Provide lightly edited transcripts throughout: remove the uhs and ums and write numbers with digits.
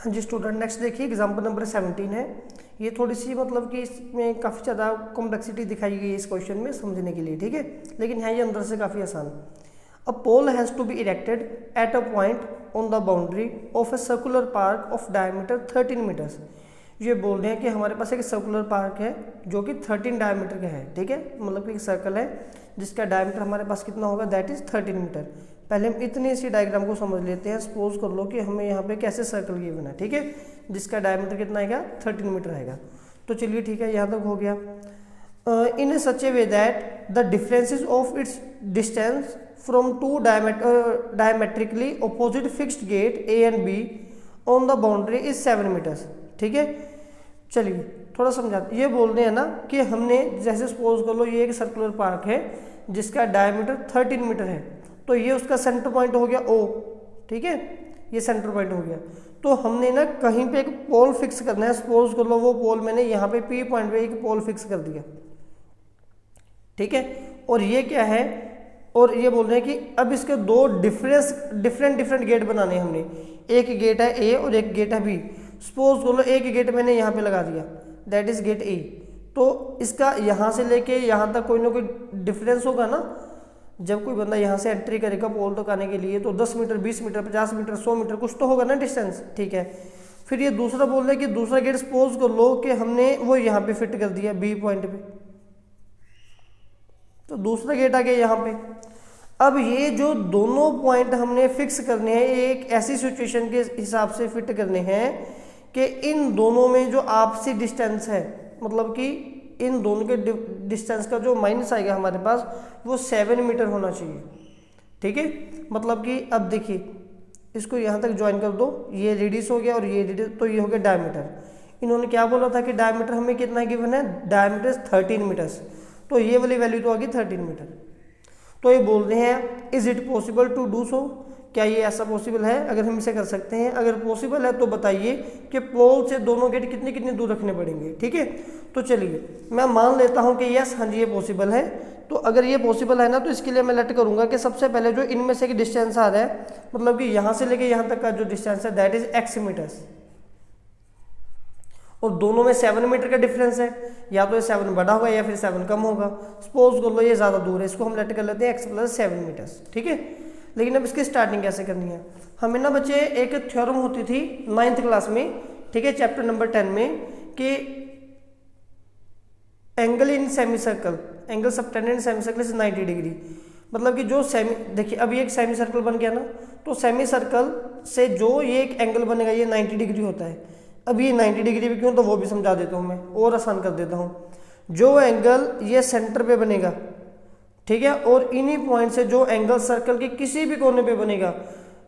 हाँ जी student, next देखिए example number 17 है। ये थोड़ी सी मतलब कि इसमें काफ़ी ज़्यादा कॉम्प्लेक्सिटी दिखाई गई है इस क्वेश्चन में समझने के लिए, ठीक है, लेकिन है ये अंदर से काफ़ी आसान। A pole has to be erected at a point on the boundary of a circular park of diameter 13 metres. ये बोल रहे हैं कि हमारे पास एक सर्कुलर पार्क है जो कि 13 डायमीटर का है, ठीक है, मतलब कि एक सर्कल है जिसका डायमीटर हमारे पास कितना होगा, दैट इज 13 मीटर। पहले हम इतनी सी डायग्राम को समझ लेते हैं। सपोज कर लो कि हमें यहाँ पे कैसे सर्कल गिवन है, ठीक है, जिसका डायमीटर कितना आएगा, 13 मीटर आएगा। तो चलिए ठीक है, यहाँ तक हो गया। In such a way that the differences of its distance from two diametrically opposite fixed gate A and B on the boundary is 7 metres, ठीक है। चलिए थोड़ा समझाते, ये बोल रहे हैं ना कि हमने जैसे सपोज कर लो ये एक सर्कुलर पार्क है जिसका डायमीटर 13 मीटर है, तो ये उसका सेंटर पॉइंट हो गया O, ठीक है, ये सेंटर पॉइंट हो गया। तो हमने ना कहीं पे एक पोल फिक्स करना है। सपोज कर लो वो पोल मैंने यहाँ पे P पॉइंट पे एक पोल फिक्स कर दिया, ठीक है, और ये क्या है, और ये बोल रहे हैं कि अब इसके दो डिफरेंट गेट बनाने हैं हमने। एक गेट है A और एक गेट है B। सपोज कर लो एक गेट मैंने यहाँ पे लगा दिया, दैट इज गेट A। तो इसका यहाँ से लेके यहाँ तक कोई ना कोई डिफरेंस होगा ना। जब कोई बंदा यहाँ से एंट्री करेगा पोल तक आने के लिए तो 10 मीटर, 20 मीटर, 50 मीटर, 100 मीटर कुछ तो होगा ना डिस्टेंस, ठीक है। फिर ये दूसरा बोल रहे हैं कि दूसरा गेट सपोज कर लो कि हमने वो यहाँ पे फिट कर दिया B पॉइंट पे, तो दूसरा गेट आ गया यहाँ पे। अब ये जो दोनों पॉइंट हमने फिक्स करने हैं, एक ऐसी सिचुएशन के हिसाब से फिट करने हैं कि इन दोनों में जो आपसी डिस्टेंस है, मतलब कि इन दोनों के डिस्टेंस का जो माइनस आएगा हमारे पास वो 7 मीटर होना चाहिए, ठीक है। मतलब कि अब देखिए इसको यहाँ तक ज्वाइन कर दो, ये रेडियस हो गया और ये रेडियस, तो ये हो गया डायमीटर। इन्होंने क्या बोला था कि डायमीटर हमें कितना गिवन है, डायमीटर 13 मीटर्स, तो ये वाली वैल्यू तो आ गई 13 मीटर। तो ये बोल रहे हैं is it possible to do so, क्या ये ऐसा पॉसिबल है, अगर हम इसे कर सकते हैं, अगर पॉसिबल है तो बताइए कि पोल से दोनों गेट कितने कितने दूर रखने पड़ेंगे, ठीक है। तो चलिए मैं मान लेता हूं कि यस, हाँ जी ये पॉसिबल है। तो अगर ये पॉसिबल है ना तो इसके लिए मैं लेट करूंगा कि सबसे पहले जो इनमें से डिस्टेंस आ रहा है, मतलब कि यहाँ से लेके यहाँ तक का जो डिस्टेंस है दैट इज x मीटर्स, और दोनों में 7 मीटर का डिफरेंस है, या तो ये 7 बड़ा होगा या फिर 7 कम होगा। सपोज कर लो ये ज़्यादा दूर है, इसको हम लेट कर लेते हैं x + 7 मीटर्स, ठीक है। लेकिन अब इसकी स्टार्टिंग कैसे करनी है, हमें ना बच्चे एक थ्योरम होती थी 9th क्लास में, ठीक है, चैप्टर नंबर 10 में, कि angle in semi circle, angle subtended in semi circle is 90 degree. मतलब कि जो सेमी, देखिए अब ये एक सेमी सर्कल बन गया ना, तो सेमी सर्कल से जो ये एक एंगल बनेगा ये 90 डिग्री होता है। अब ये 90 डिग्री भी क्यों, तो वो भी समझा देता हूँ मैं और आसान कर देता हूँ। जो एंगल ये सेंटर पे बनेगा, ठीक है, और इन्हीं पॉइंट से जो एंगल सर्कल के किसी भी कोने पे बनेगा,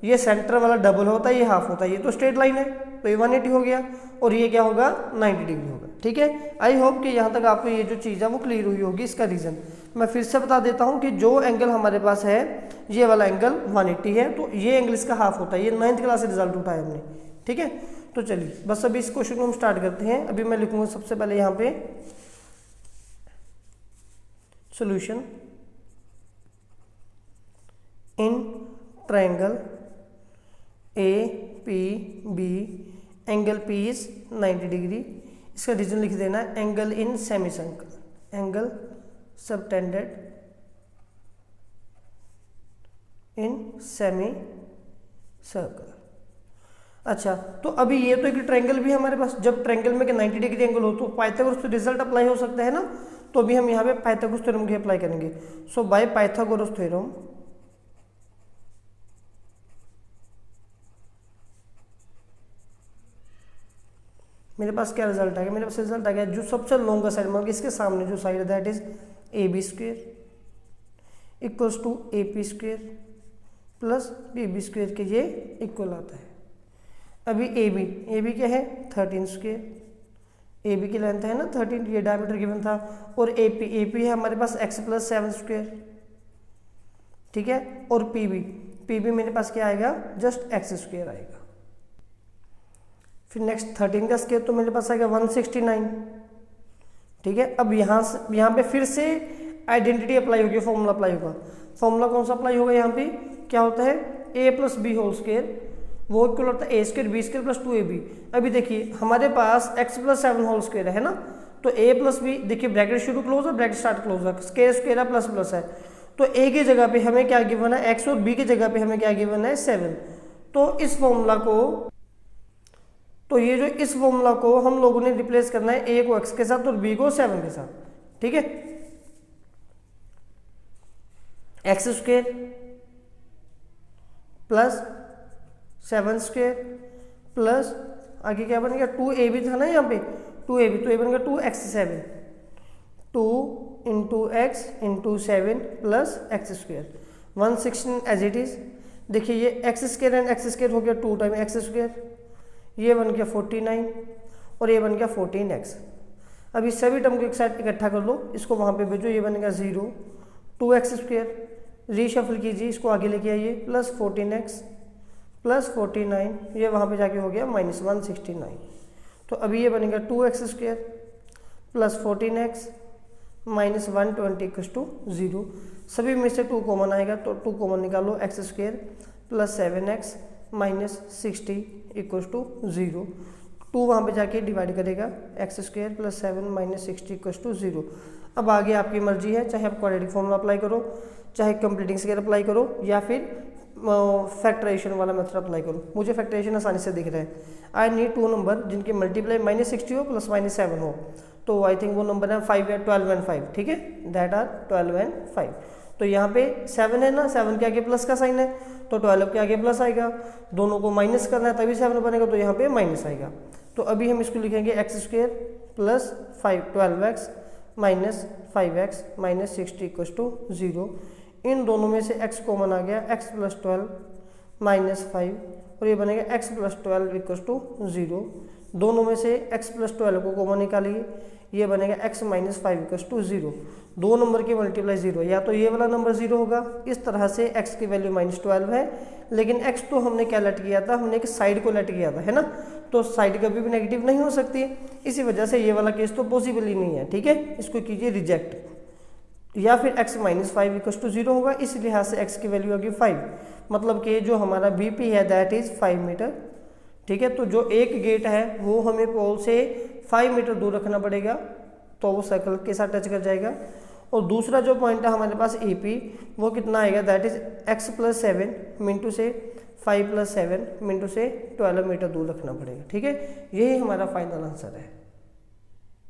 ये सेंटर वाला डबल होता है, ये हाफ होता है, ये तो स्ट्रेट लाइन है तो ये 180 हो गया, और ये क्या होगा 90 डिग्री होगा, ठीक है। आई होप कि यहाँ तक आपको ये जो चीज़ है वो क्लियर हुई होगी। इसका रीज़न मैं फिर से बता देता हूँ कि जो एंगल हमारे पास है ये वाला एंगल 180 है, तो ये एंगल इसका हाफ होता है। ये 9th क्लास से रिजल्ट उठाया हमने, ठीक है। तो चलिए बस अभी इस क्वेश्चन को हम स्टार्ट करते हैं। अभी मैं लिखूंगा सबसे पहले यहाँ पे solution in triangle APB angle P is 90 degree. इसका रीजन लिख देना है angle in semi circle, angle subtended in semi circle. अच्छा, तो अभी ये तो एक ट्रायंगल भी है हमारे पास, जब ट्रायंगल में 90 डिग्री एंगल हो तो पाइथागोरस रिजल्ट अप्लाई हो सकता है ना, तो अभी हम यहाँ पे पाइथागोरस थ्योरम की अप्लाई करेंगे। सो बाय पाइथागोरस थ्योरम मेरे पास क्या रिजल्ट आ गया, मेरे पास रिजल्ट आ गया जो सबसे लॉन्गर साइड, मतलब इसके सामने जो साइड है that is AB² equals to AP² plus BB² के ये इक्वल आता है। अभी AB क्या है 13², AB की लेंथ है ना 13, ये डायमीटर गिवन था, और AP है हमारे पास x + 7², ठीक है, और PB मेरे पास क्या आएगा, जस्ट x² आएगा। फिर नेक्स्ट 13 का स्क्वायर तो मेरे पास आएगा 169, ठीक है। अब यहाँ पे फिर से आइडेंटिटी अप्लाई होगी, फॉर्मूला अप्लाई होगा। फॉर्मूला कौन सा अप्लाई होगा, यहाँ पे क्या होता है A + B² वो इक्वल होता है a² b² प्लस 2ab। अभी देखिए हमारे पास x प्लस 7 होल स्क्वायर है ना, तो a प्लस बी, देखिए ब्रैकेट शुरू क्लोज है, ब्रैकेट स्टार्ट क्लोज है, स्क्वायर है प्लस प्लस है, तो a की जगह पे हमें क्या गिवन है x और b की जगह पे हमें क्या गिवन है 7। तो इस फॉर्मूला को, तो ये जो इस फॉर्मूला को हम लोगों ने रिप्लेस करना है a को x के साथ और b को 7 के साथ, ठीक है। x² प्लस 7² प्लस आगे क्या बनेगा 2ab था ना यहाँ पे, 2ab, तो ये बनेगा 2x7, 2 into X into 7 plus x², 116 as it is. देखिए ये x² एंड x² हो गया 2 टाइम x², ये बन गया 49 और ये बन गया 14x। अब इस सभी टर्म को एक साथ इकट्ठा कर लो, इसको वहाँ पे भेजो, ये बनेगा 0, 2x², रीशफल कीजिए, इसको आगे लेके आइए, प्लस 14x प्लस 49, ये वहाँ पे जाके हो गया माइनस 169। तो अभी ये बनेगा 2x² plus 14x minus 120 equals to 0। सभी में से 2 कॉमन आएगा, तो 2 कॉमन निकालो, x² plus 7x minus 60 equals to 0। 2 वहाँ पे जाके डिवाइड करेगा, x² plus 7 minus 60 equals to 0। अब आगे आपकी मर्जी है, चाहे आप क्वाड्रेटिक फॉर्मूला अप्लाई करो, चाहे कंप्लीटिंग स्क्वायर अप्लाई करो, या फिर फैक्टराइजेशन वाला मेथड अप्लाई करो। मुझे फैक्टराइजेशन आसानी से दिख रहा है। आई नीड 2 नंबर जिनकी मल्टीप्लाई माइनस 60 हो प्लस माइनस 7 हो, तो आई थिंक वो नंबर है 5 या 12 एंड 5, ठीक है, दैट आर 12 एंड 5। तो यहाँ पे 7 है ना, 7 के आगे प्लस का साइन है, तो 12 के आगे प्लस आएगा, दोनों को माइनस करना है तभी 7 बनेगा, तो यहाँ पे माइनस आएगा। तो अभी हम इसको लिखेंगे x² plus 12x minus 5x minus 60 equals to 0। इन दोनों में से x कॉमन आ गया, x प्लस 12 माइनस 5, और ये बनेगा x प्लस 12 इक्वल्स टू 0। दोनों में से x प्लस 12 को कॉमन निकालिए, ये बनेगा x minus 5 equals to 0। 2 number की मल्टीप्लाई 0, या तो ये वाला नंबर 0 होगा, इस तरह से x की वैल्यू माइनस 12 है, लेकिन x तो हमने क्या लेट किया था, हमने एक साइड को लेट किया था, है ना, तो साइड कभी भी नेगेटिव नहीं हो सकती, इसी वजह से ये वाला केस तो पॉसिबल ही नहीं है, ठीक है, इसको कीजिए रिजेक्ट। या फिर x माइनस 5 इक्वल्स टू 0 होगा, इस लिहाज से x की वैल्यू होगी 5, मतलब कि जो हमारा BP है दैट इज 5 मीटर, ठीक है। तो जो एक गेट है वो हमें पोल से 5 मीटर दूर रखना पड़ेगा, तो वो सर्कल के साथ टच कर जाएगा। और दूसरा जो पॉइंट है हमारे पास AP, वो कितना आएगा, दैट इज x प्लस 7 मिनटू से 5 प्लस 7 मिनटू से 12 मीटर दूर रखना पड़ेगा, ठीक है। यही हमारा फाइनल आंसर है।